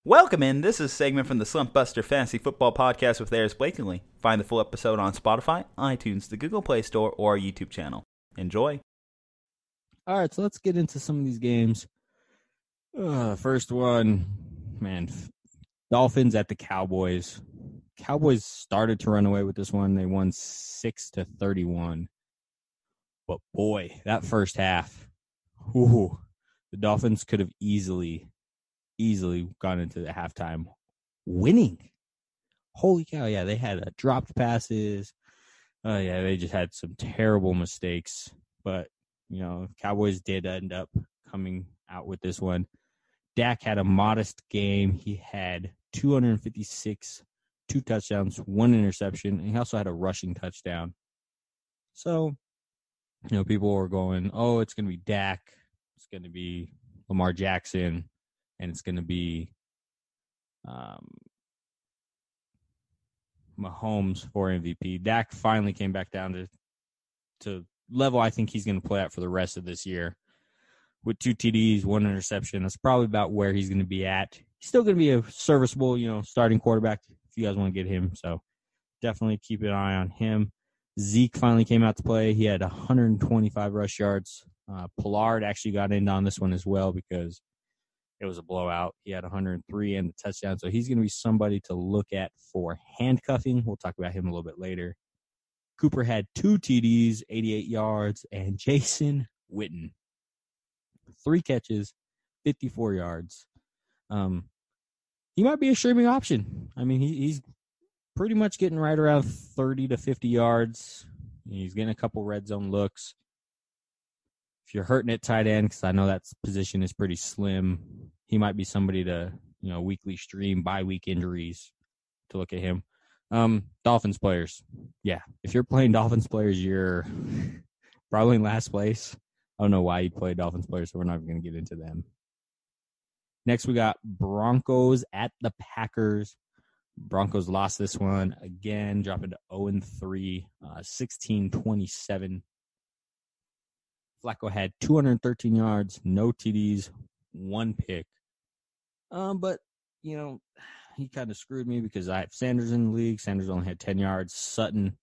Welcome in. This is a segment from the Slumpbuster Fantasy Football Podcast with Aris Blakeney. Find the full episode on Spotify, iTunes, the Google Play Store, or our YouTube channel. Enjoy. All right, so let's get into some of these games. First one, man, Dolphins at the Cowboys. Cowboys started to run away with this one. They won 6-31. But boy, that first half, the Dolphins could have easily gone into the halftime winning. Holy cow, yeah, they had dropped passes. They just had some terrible mistakes. But, Cowboys did end up coming out with this one. Dak had a modest game. He had 256, 2 touchdowns, 1 interception, and he also had a rushing touchdown. So, people were going, oh, it's going to be Dak. It's going to be Lamar Jackson. And it's going to be Mahomes for MVP. Dak finally came back down to level I think he's going to play at for the rest of this year. With 2 TDs, 1 interception. That's probably about where he's going to be at. He's still going to be a serviceable, starting quarterback if you guys want to get him. So definitely keep an eye on him. Zeke finally came out to play. He had 125 rush yards. Pollard actually got in on this one as well because it was a blowout. He had 103 and the touchdown. So he's going to be somebody to look at for handcuffing. We'll talk about him a little bit later. Cooper had 2 TDs, 88 yards, and Jason Witten, 3 catches, 54 yards. He might be a streaming option. I mean, he's pretty much getting right around 30 to 50 yards. He's getting a couple red zone looks. If you're hurting at tight end, because I know that position is pretty slim, he might be somebody to, weekly stream, bye-week injuries to look at him. Dolphins players. Yeah, if you're playing Dolphins players, you're probably in last place. I don't know why you'd play Dolphins players, so we're not even going to get into them. Next, we got Broncos at the Packers. Broncos lost this one again, dropping to 0-3, 16-27. Flacco had 213 yards, no TDs, 1 pick. But, he kind of screwed me because I have Sanders in the league. Sanders only had 10 yards. Sutton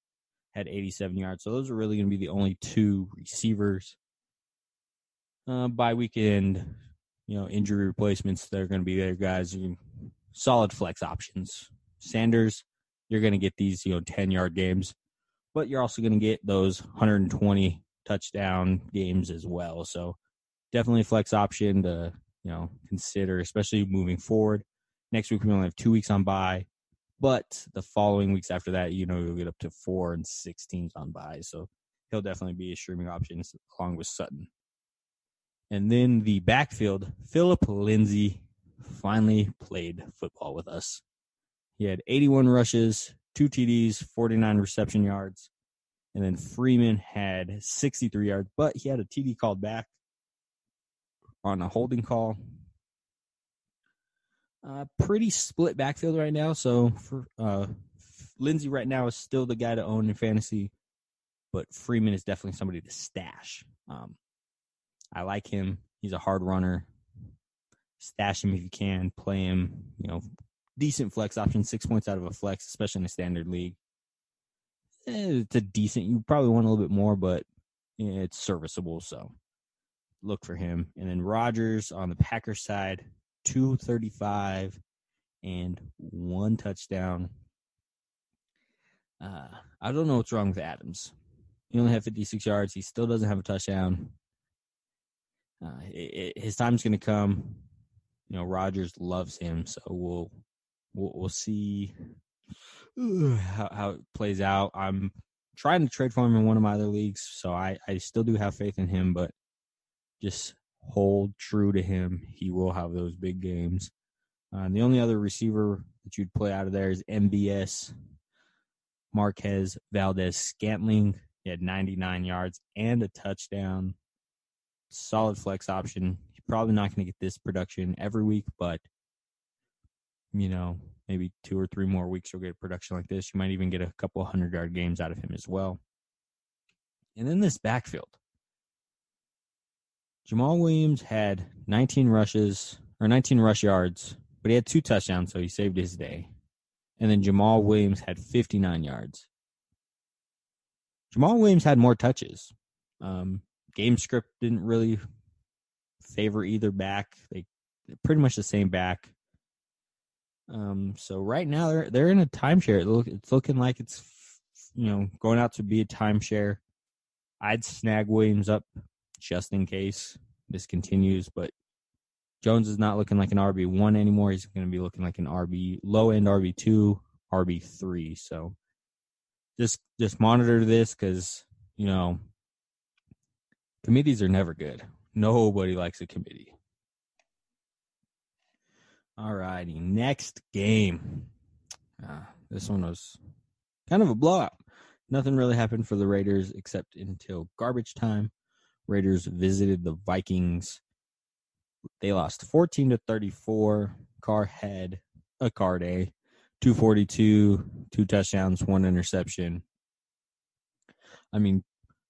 had 87 yards. So those are really going to be the only 2 receivers. By weekend, injury replacements, they're going to be there, guys. Solid flex options. Sanders, you're going to get these, 10-yard games. But you're also going to get those 120 touchdown games as well. So definitely a flex option to, consider, especially moving forward. Next week, we only have 2 weeks on bye, but the following weeks after that, you'll get up to 4 and 6 teams on bye. So he'll definitely be a streaming option along with Sutton. And then the backfield, Phillip Lindsay finally played football with us. He had 81 rushes, 2 TDs, 49 reception yards. And then Freeman had 63 yards, but he had a TD called back on a holding call. Pretty split backfield right now. So for Lindsay right now is still the guy to own in fantasy, but Freeman is definitely somebody to stash. I like him. He's a hard runner. Stash him if you can. Play him, decent flex option, 6 points out of a flex, especially in a standard league. It's a decent. You probably want a little bit more, but it's serviceable. So look for him. And then Rodgers on the Packers side, 235 and 1 touchdown. I don't know what's wrong with Adams. He only had 56 yards. He still doesn't have a touchdown. His time's going to come. Rodgers loves him, so we'll see how it plays out. I'm trying to trade for him in one of my other leagues, so I still do have faith in him, but just hold true to him. He will have those big games. The only other receiver that you'd play out of there is MVS, Marquez Valdez-Scantling. He had 99 yards and a touchdown. Solid flex option. You're probably not going to get this production every week, but, maybe 2 or 3 more weeks you'll get production like this. You might even get a couple 100-yard games out of him as well. And then this backfield. Jamal Williams had 19 rush yards, but he had 2 touchdowns, so he saved his day. And then Jamal Williams had 59 yards. Jamal Williams had more touches. Game script didn't really favor either back. They're pretty much the same back. So right now they're in a timeshare. It's looking like it's going out to be a timeshare. I'd snag Williams up just in case this continues, but Jones is not looking like an RB1 anymore. He's going to be looking like an low-end RB2, RB3. So just monitor this because, committees are never good. Nobody likes a committee. All righty, next game. This one was kind of a blowout. Nothing really happened for the Raiders except until garbage time. Raiders visited the Vikings. They lost 14-34. Carr had a Carr day. 242, 2 touchdowns, 1 interception. I mean,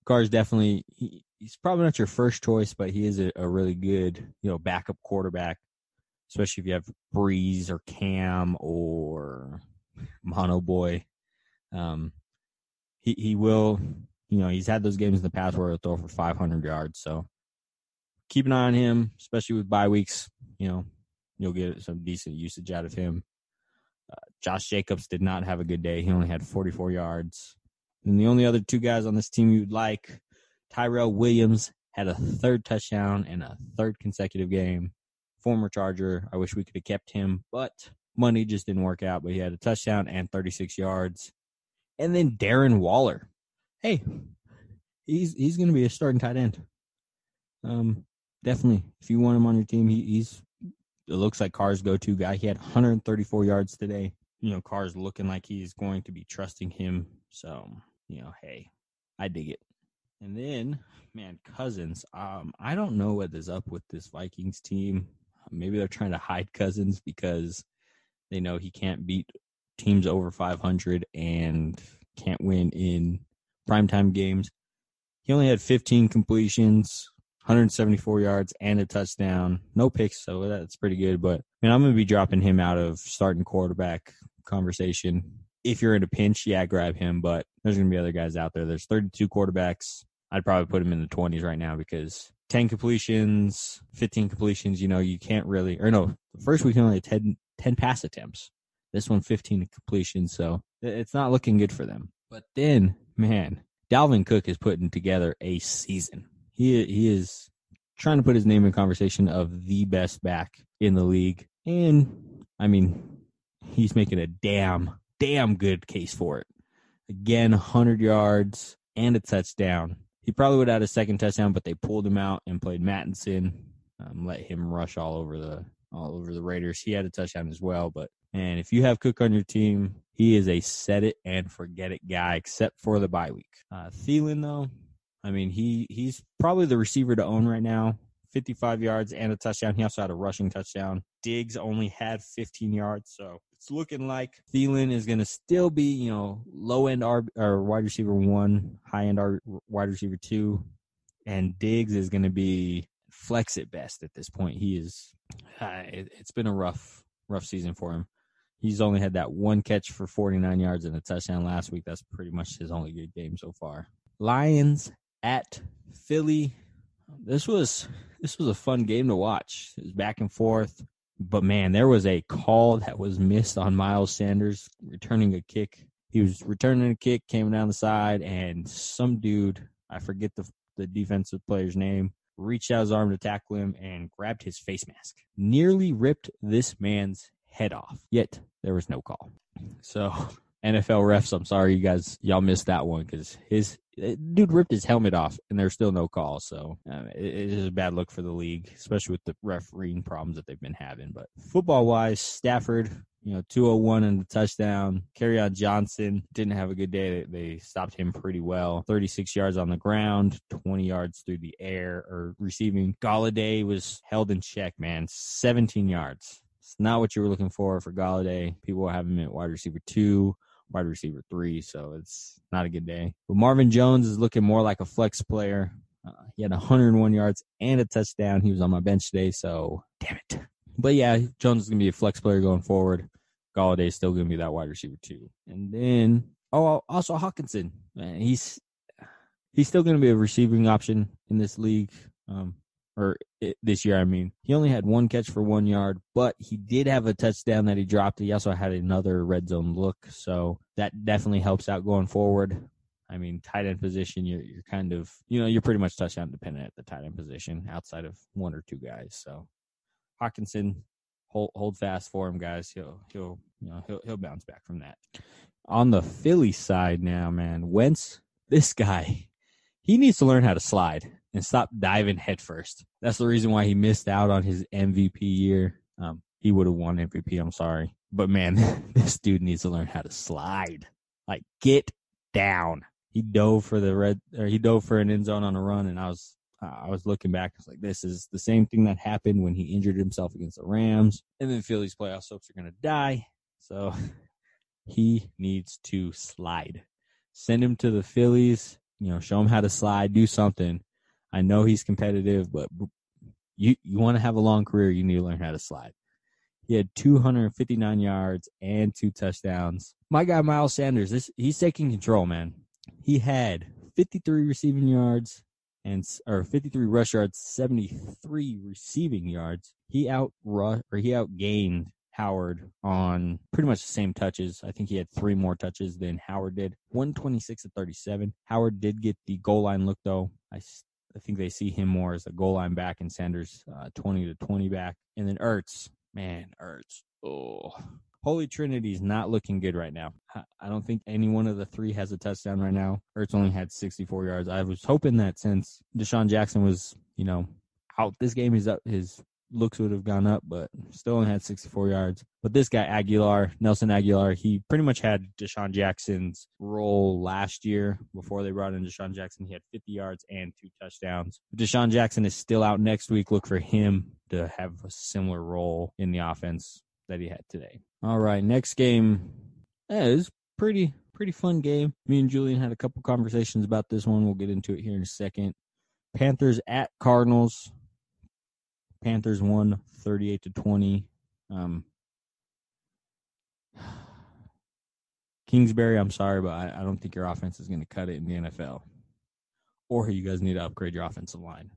Carr's definitely he's probably not your first choice, but he is a really good, backup quarterback, especially if you have Breeze or Cam or Mono Boy. He will, he's had those games in the past where he'll throw for 500 yards. So keep an eye on him, especially with bye weeks. You'll get some decent usage out of him. Josh Jacobs did not have a good day. He only had 44 yards. And the only other 2 guys on this team you'd like, Tyrell Williams had a 3rd touchdown and a 3rd consecutive game. Former Charger. I wish we could have kept him, but money just didn't work out. But he had a touchdown and 36 yards. And then Darren Waller. Hey, he's going to be a starting tight end. Definitely, if you want him on your team, it looks like Carr's go-to guy. He had 134 yards today. Carr's looking like he's going to be trusting him. So, hey, I dig it. And then, man, Cousins. I don't know what is up with this Vikings team. Maybe they're trying to hide Cousins because they know he can't beat teams over 500 and can't win in primetime games. He only had 15 completions, 174 yards, and a touchdown. No picks, so that's pretty good. But, I'm going to be dropping him out of starting quarterback conversation. If you're in a pinch, grab him. But there's going to be other guys out there. There's 32 quarterbacks. I'd probably put him in the 20s right now because 10 completions, 15 completions, you can't really – or no, the first week he only had 10 pass attempts. This one, 15 completions, so it's not looking good for them. But then, man, Dalvin Cook is putting together a season. He is trying to put his name in conversation of the best back in the league. And, he's making a damn good case for it. Again, 100 yards and a touchdown. He probably would have had a 2nd touchdown, but they pulled him out and played Mattinson, let him rush all over the Raiders. He had a touchdown as well, and if you have Cook on your team, he is a set it and forget it guy, except for the bye week. Thielen, though, he's probably the receiver to own right now. 55 yards and a touchdown. He also had a rushing touchdown. Diggs only had 15 yards, so it's looking like Thielen is going to still be, low-end or wide receiver 1, high-end wide receiver 2, and Diggs is going to be flex at best at this point. He is. It's been a rough season for him. He's only had that 1 catch for 49 yards and a touchdown last week. That's pretty much his only good game so far. Lions at Philly. This was a fun game to watch. It was back and forth. But, man, there was a call that was missed on Miles Sanders returning a kick. He was returning a kick, came down the side, and some dude, I forget the defensive player's name, reached out his arm to tackle him and grabbed his face mask. Nearly ripped this man's head off, yet there was no call. So, NFL refs, I'm sorry y'all missed that one because his dude ripped his helmet off and there's still no call. So it is a bad look for the league, especially with the refereeing problems that they've been having. But football-wise, Stafford, 201 and a touchdown. Kerryon Johnson didn't have a good day. They stopped him pretty well. 36 yards on the ground, 20 yards through the air or receiving. Galladay was held in check, man. 17 yards. It's not what you were looking for Galladay. People have him at wide receiver 2, wide receiver 3, so it's not a good day. But Marvin Jones is looking more like a flex player. He had 101 yards and a touchdown. He was on my bench today, so damn it. But yeah, Jones is going to be a flex player going forward. Galladay is still going to be that wide receiver too. And then, also Hawkinson. Man, he's still going to be a receiving option in this league, this year. I mean, he only had 1 catch for 1 yard, but he did have a touchdown that he dropped. He also had another red zone look, so that definitely helps out going forward. I mean, tight end position, you're kind of, you're pretty much touchdown dependent at the tight end position outside of 1 or 2 guys. So Hawkinson, hold fast for him, guys. He'll bounce back from that. On the Philly side now, man, Wentz, this guy, he needs to learn how to slide and stop diving headfirst. That's the reason why he missed out on his MVP year. He would have won MVP, I'm sorry. But, man, this dude needs to learn how to slide. Like, get down. He dove for an end zone on a run, and I was looking back. I was like, this is the same thing that happened when he injured himself against the Rams. And then Philly's playoff hopes are going to die. So he needs to slide. Send him to the Phillies. Show him how to slide. Do something. I know he's competitive, but you want to have a long career, you need to learn how to slide. He had 259 yards and 2 touchdowns. My guy, Miles Sanders, he's taking control, man. He had 53 receiving yards or 53 rush yards, 73 receiving yards. He outgained Howard on pretty much the same touches. I think he had 3 more touches than Howard did. 126-37. Howard did get the goal line look, though. I think they see him more as a goal line back and Sanders 20-20 back. And then Ertz. Man, Ertz. Oh. Holy Trinity is not looking good right now. I don't think any one of the 3 has a touchdown right now. Ertz only had 64 yards. I was hoping that since Deshaun Jackson was, out this game, his looks would have gone up, but still only had 64 yards. But this guy, Nelson Aguilar, he pretty much had Deshaun Jackson's role last year before they brought in Deshaun Jackson. He had 50 yards and 2 touchdowns. Deshaun Jackson is still out next week. Look for him to have a similar role in the offense that he had today. All right, next game. It was pretty fun game. Me and Julian had a couple conversations about this one. We'll get into it here in a second. Panthers at Cardinals. Panthers won 38-20. Kingsbury, I'm sorry, but I don't think your offense is going to cut it in the NFL. Or you guys need to upgrade your offensive line.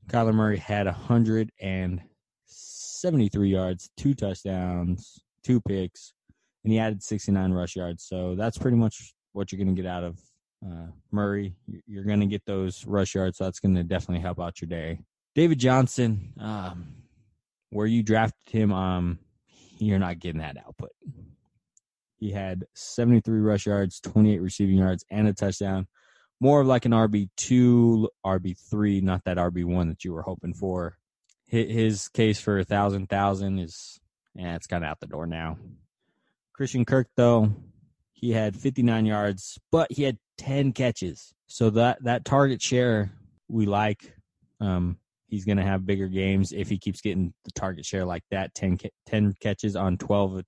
Kyler Murray had 173 yards, 2 touchdowns, 2 picks, and he added 69 rush yards. So that's pretty much what you're going to get out of Murray. You're going to get those rush yards, so that's going to definitely help out your day. David Johnson, where you drafted him, you're not getting that output. He had 73 rush yards, 28 receiving yards, and a touchdown. More of like an RB2, RB3, not that RB1 that you were hoping for. His case for 1,000 is, it's kind of out the door now. Christian Kirk, though, he had 59 yards, but he had 10 catches. So that target share we like. He's going to have bigger games if he keeps getting the target share like that. 10 catches on 12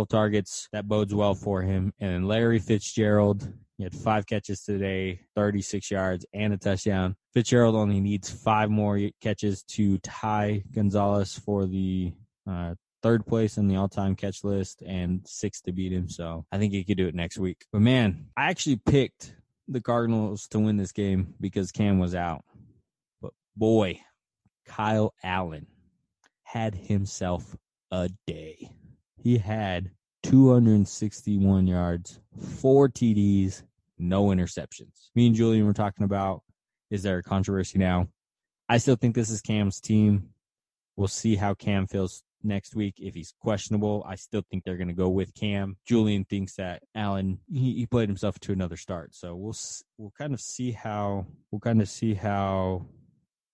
targets. That bodes well for him. And then Larry Fitzgerald, he had 5 catches today, 36 yards, and a touchdown. Fitzgerald only needs 5 more catches to tie Gonzalez for the 3rd place in the all-time catch list and 6 to beat him. So I think he could do it next week. But, man, I actually picked the Cardinals to win this game because Cam was out. But, boy, Kyle Allen had himself a day. He had 261 yards, 4 TDs, no interceptions. Me and Julian were talking about, is there a controversy now? I still think this is Cam's team. We'll see how Cam feels next week. If he's questionable, I still think they're going to go with Cam. Julian thinks that Allen, he played himself to another start. So we'll kind of see how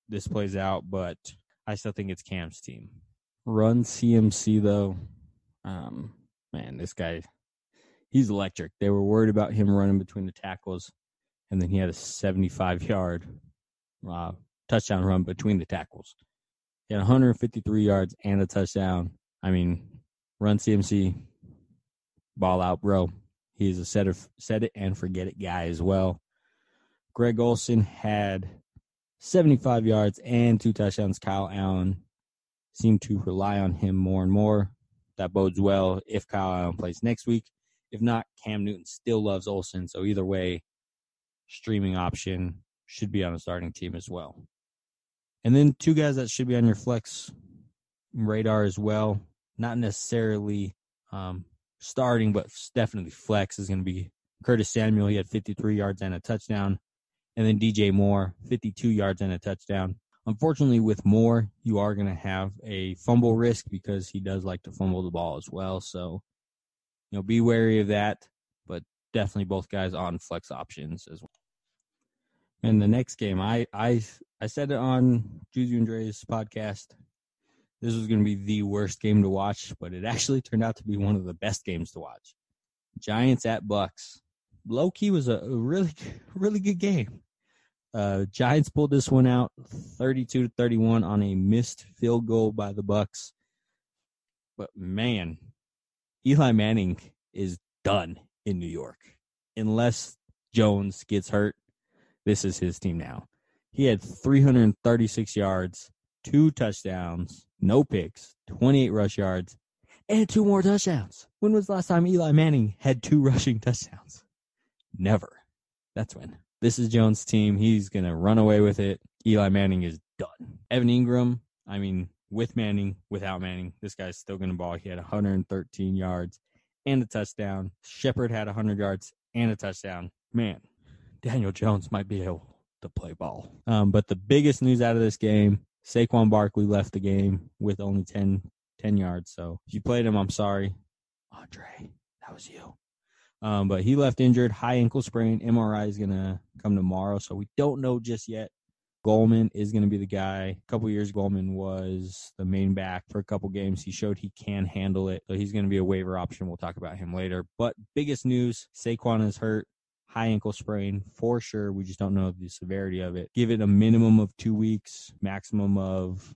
this plays out, but I still think it's Cam's team. Run CMC though. Man, this guy, he's electric. They were worried about him running between the tackles, and then he had a 75-yard touchdown run between the tackles. He had 153 yards and a touchdown. I mean, Run CMC, ball out, bro. He's a set it and forget it guy as well. Greg Olsen had 75 yards and 2 touchdowns. Kyle Allen, seem to rely on him more and more. That bodes well if Kyle Allen plays next week. If not, Cam Newton still loves Olsen. So either way, streaming option should be on the starting team as well. And then two guys that should be on your flex radar as well. Not necessarily starting, but definitely flex is going to be Curtis Samuel. He had 53 yards and a touchdown. And then DJ Moore, 52 yards and a touchdown. Unfortunately, with Moore, you are going to have a fumble risk because he does like to fumble the ball as well. So, be wary of that. But definitely both guys on flex options as well. And the next game, I said it on Juju and Dre's podcast. This was going to be the worst game to watch, but it actually turned out to be one of the best games to watch. Giants at Bucks. Low-key was a really, really good game. Giants pulled this one out 32-31 on a missed field goal by the Bucks. But, man, Eli Manning is done in New York. Unless Jones gets hurt, this is his team now. He had 336 yards, 2 touchdowns, no picks, 28 rush yards, and 2 more touchdowns. When was the last time Eli Manning had 2 rushing touchdowns? Never. That's when. This is Jones' team. He's going to run away with it. Eli Manning is done. Evan Ingram, with Manning, without Manning, this guy's still going to ball. He had 113 yards and a touchdown. Shepard had 100 yards and a touchdown. Man, Daniel Jones might be able to play ball. But the biggest news out of this game, Saquon Barkley left the game with only 10 yards. So if you played him, I'm sorry. Andre, that was you. But he left injured, high ankle sprain. MRI is going to come tomorrow, so we don't know just yet. Goldman is going to be the guy. A couple years, Goldman was the main back for a couple games. He showed he can handle it, so he's going to be a waiver option. We'll talk about him later. But biggest news, Saquon is hurt. High ankle sprain for sure. We just don't know the severity of it. Give it a minimum of 2 weeks, maximum of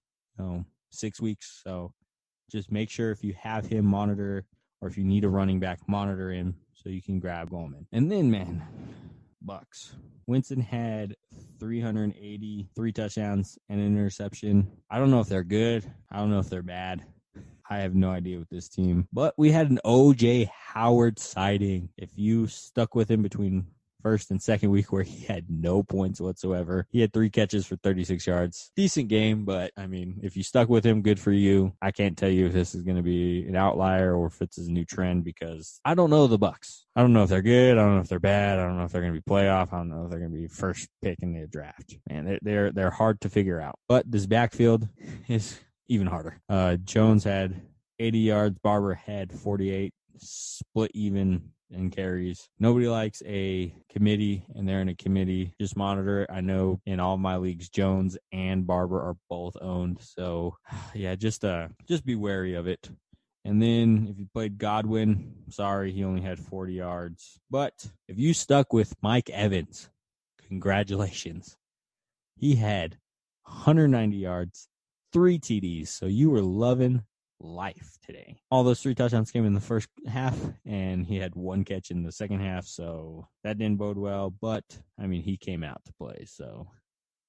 6 weeks. So just make sure if you have him, monitor, or if you need a running back, monitor him so you can grab Goldman. And then, man, Bucks. Winston had 383 touchdowns and an interception. I don't know if they're good. I don't know if they're bad. I have no idea with this team. But we had an O.J. Howard sighting. If you stuck with him between first and second week where he had no points whatsoever, he had 3 catches for 36 yards. Decent game, but, if you stuck with him, good for you. I can't tell you if this is going to be an outlier or if it's a new trend because I don't know the Bucks. I don't know if they're good. I don't know if they're bad. I don't know if they're going to be playoff. I don't know if they're going to be first pick in the draft. Man, they're hard to figure out. But this backfield is even harder. Jones had 80 yards. Barber had 48. Split even in carries. Nobody likes a committee, and they're in a committee. Just monitor it. I know in all my leagues, Jones and Barber are both owned. So, yeah, just be wary of it. And then if you played Godwin, sorry, he only had 40 yards. But if you stuck with Mike Evans, congratulations. He had 190 yards, 3 TDs. So you were loving life today. All those 3 touchdowns came in the first half, and he had 1 catch in the second half. So that didn't bode well. But, he came out to play. So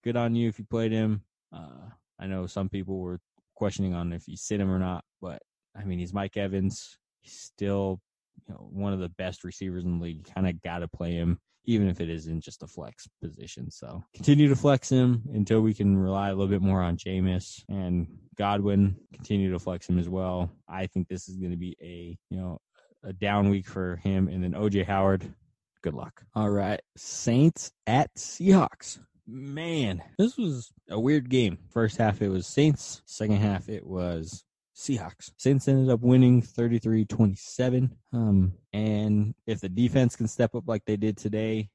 good on you if you played him. I know some people were questioning on if you sit him or not, but he's Mike Evans. He's still, one of the best receivers in the league. You kind of got to play him, even if it isn't just a flex position. So continue to flex him until we can rely a little bit more on Jameis and Godwin. Continue to flex him as well. I think this is going to be a down week for him. And then O.J. Howard, good luck. All right, Saints at Seahawks. Man, this was a weird game. First half, it was Saints. Second half, it was Seahawks. Saints ended up winning 33-27. And if the defense can step up like they did today,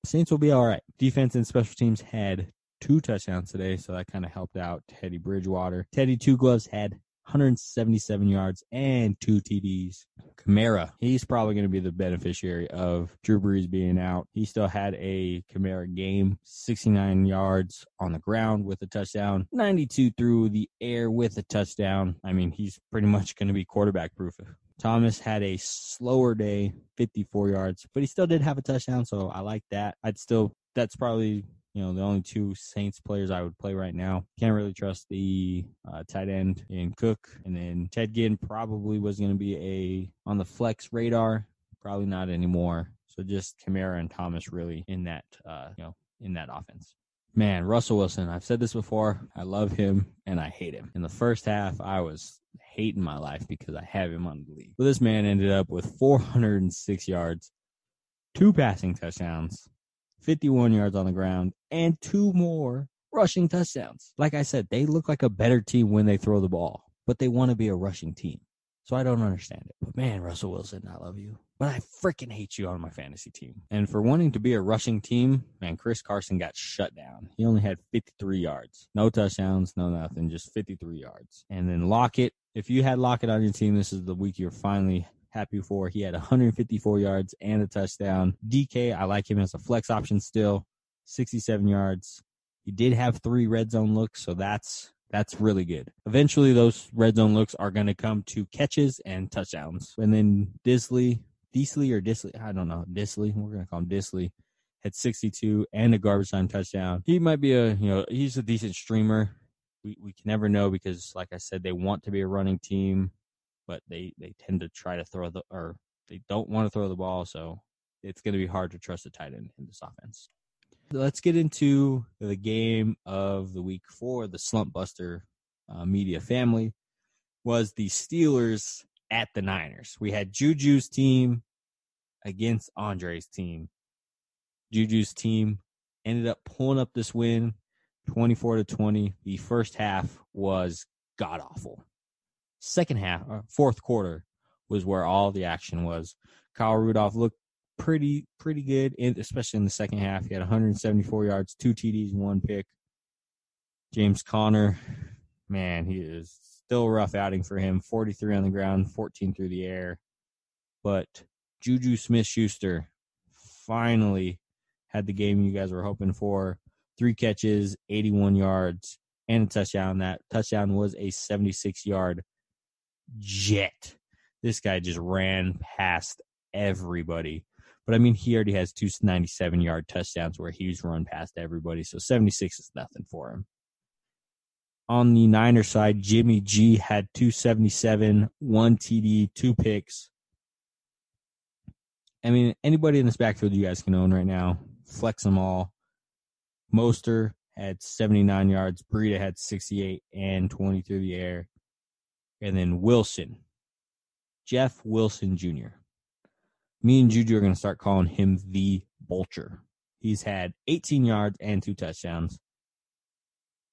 Saints will be all right. Defense and special teams had 2 touchdowns today, so that kind of helped out Teddy Bridgewater. Teddy Two Gloves had 177 yards and 2 TDs. Kamara, he's probably going to be the beneficiary of Drew Brees being out. He still had a Kamara game, 69 yards on the ground with a touchdown, 92 through the air with a touchdown. He's pretty much going to be quarterback proof. Thomas had a slower day, 54 yards, but he still did have a touchdown, so I like that. That's probably the only two Saints players I would play right now. Can't really trust the tight end in Cook. And then Ted Ginn probably was going to be on the flex radar. Probably not anymore. So just Kamara and Thomas really in that offense. Man, Russell Wilson, I've said this before. I love him and I hate him. In the first half, I was hating my life because I have him on the league. But this man ended up with 406 yards, 2 passing touchdowns, 51 yards on the ground, and 2 more rushing touchdowns. Like I said, they look like a better team when they throw the ball, but they want to be a rushing team. So I don't understand it. But man, Russell Wilson, I love you. But I freaking hate you on my fantasy team. And for wanting to be a rushing team, man, Chris Carson got shut down. He only had 53 yards. No touchdowns, no nothing, just 53 yards. And then Lockett, if you had Lockett on your team, this is the week you're finally happy for. He had 154 yards and a touchdown. DK, I like him as a flex option still, 67 yards. He did have 3 red zone looks, so that's really good. Eventually, those red zone looks are going to come to catches and touchdowns. And then Disley, we're going to call him Disley, had 62 and a garbage time touchdown. He might be he's a decent streamer. We can never know because, like I said, they want to be a running team, but they tend to try to they don't want to throw the ball, so it's going to be hard to trust a tight end in this offense. Let's get into the game of the week for the Slumpbuster media family. Was the Steelers at the Niners. We had Juju's team against Andre's team. Juju's team ended up pulling up this win, 24-20. The first half was god-awful. Second half, fourth quarter, was where all the action was. Kyle Rudolph looked pretty good, especially in the second half. He had 174 yards, 2 TDs, 1 pick. James Conner, man, he is still a rough outing for him. 43 on the ground, 14 through the air. But Juju Smith-Schuster finally had the game you guys were hoping for. 3 catches, 81 yards, and a touchdown. That touchdown was a 76-yard jet. This guy just ran past everybody. But, I mean, he already has 2 97-yard touchdowns where he's run past everybody, so 76 is nothing for him. On the Niners side, Jimmy G had 277, 1 TD, 2 picks. I mean, anybody in this backfield you guys can own right now, flex them all. Moster had 79 yards. Breida had 68 and 20 through the air. And then Wilson, Jeff Wilson Jr. Me and Juju are going to start calling him the Vulture. He's had 18 yards and 2 touchdowns.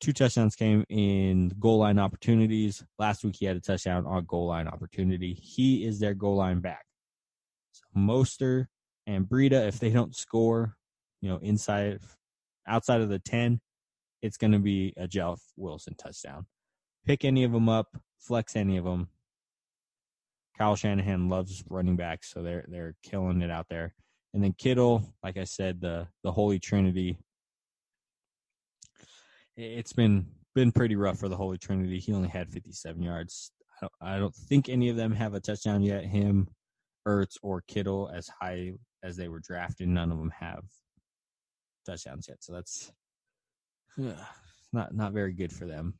2 touchdowns came in goal line opportunities. Last week he had a touchdown on goal line opportunity. He is their goal line back. So Moster and Breida, if they don't score, outside of the 10, it's going to be a Jeff Wilson touchdown. Pick any of them up, flex any of them. Kyle Shanahan loves running backs, so they're killing it out there. And then Kittle, like I said, the Holy Trinity. It's been pretty rough for the Holy Trinity. He only had 57 yards. I don't think any of them have a touchdown yet. Him, Ertz, or Kittle, as high as they were drafted, none of them have touchdowns yet. So that's not very good for them.